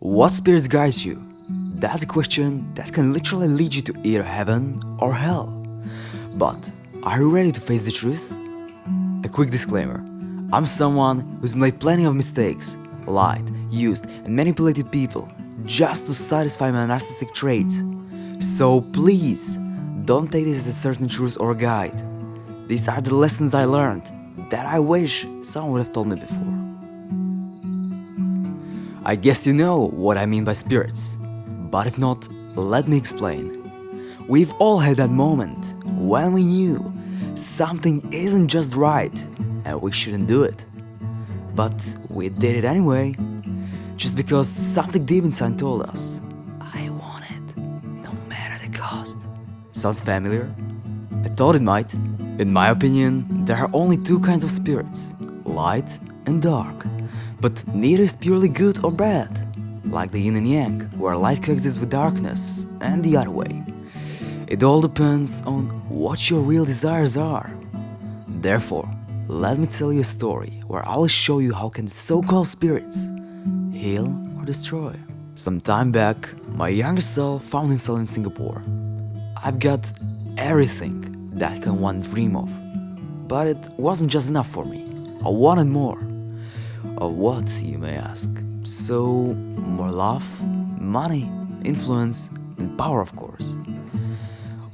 What spirits guides you? That's a question that can literally lead you to either heaven or hell. But are you ready to face the truth? A quick disclaimer. I'm someone who's made plenty of mistakes, lied, used and manipulated people just to satisfy my narcissistic traits. So please, don't take this as a certain truth or a guide. These are the lessons I learned that I wish someone would have told me before. I guess you know what I mean by spirits, but if not, let me explain. We've all had that moment when we knew something isn't just right and we shouldn't do it. But we did it anyway, just because something deep inside told us, I want it, no matter the cost. Sounds familiar? I thought it might. In my opinion, there are only two kinds of spirits, light and dark. But neither is purely good or bad, like the yin and yang, where light coexists with darkness, and the other way. It all depends on what your real desires are. Therefore, let me tell you a story where I will show you how can so-called spirits heal or destroy. Some time back, my younger self found himself in Singapore. I've got everything that can one dream of, but it wasn't just enough for me. I wanted more. Of what, you may ask? So, more love, money, influence, and power, of course.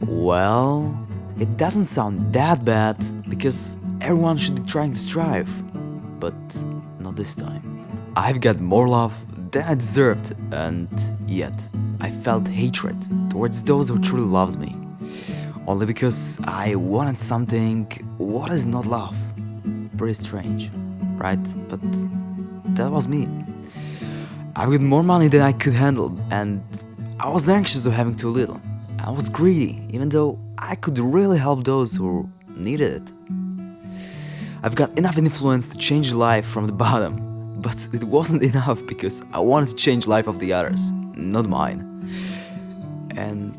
Well, it doesn't sound that bad, because everyone should be trying to strive. But not this time. I've got more love than I deserved, and yet I felt hatred towards those who truly loved me. Only because I wanted something what is not love. Pretty strange, right? But that was me. I got more money than I could handle, and I was anxious of having too little. I was greedy, even though I could really help those who needed it. I've got enough influence to change life from the bottom, but it wasn't enough because I wanted to change life of the others, not mine. And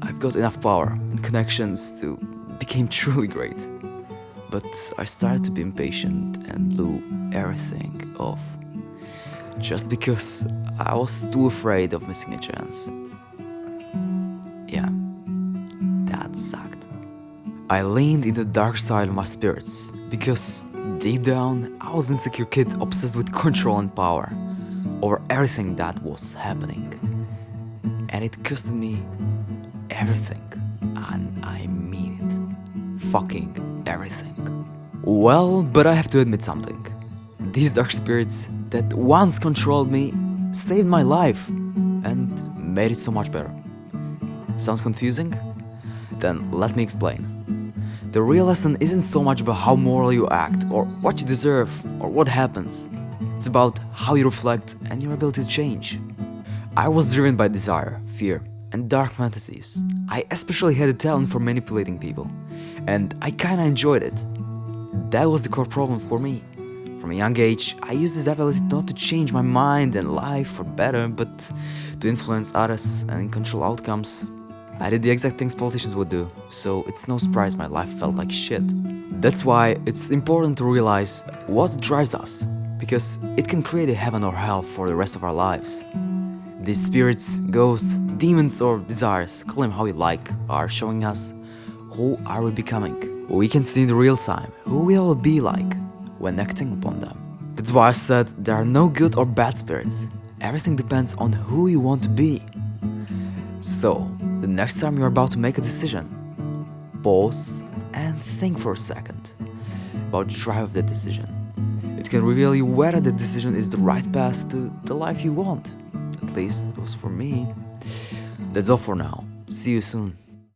I've got enough power and connections to become truly great. But I started to be impatient and blew everything off. Just because I was too afraid of missing a chance. Yeah, that sucked. I leaned into the dark side of my spirits because deep down I was an insecure kid obsessed with control and power over everything that was happening. And it costed me everything, and I mean it. Fucking everything. Well, but I have to admit something. These dark spirits that once controlled me saved my life and made it so much better. Sounds confusing? Then let me explain. The real lesson isn't so much about how moral you act or what you deserve or what happens. It's about how you reflect and your ability to change. I was driven by desire, fear, and dark fantasies. I especially had a talent for manipulating people, and I kinda enjoyed it. That was the core problem for me. From a young age, I used this ability not to change my mind and life for better, but to influence others and control outcomes. I did the exact things politicians would do, so it's no surprise my life felt like shit. That's why it's important to realize what drives us, because it can create a heaven or hell for the rest of our lives. These spirits, ghosts, demons or desires, call them how you like, are showing us who are we becoming. We can see in the real time who we will be like when acting upon them. That's why I said there are no good or bad spirits. Everything depends on who you want to be. So, the next time you're about to make a decision, pause and think for a second about the drive of that decision. It can reveal you whether the decision is the right path to the life you want. At least it was for me. That's all for now. See you soon.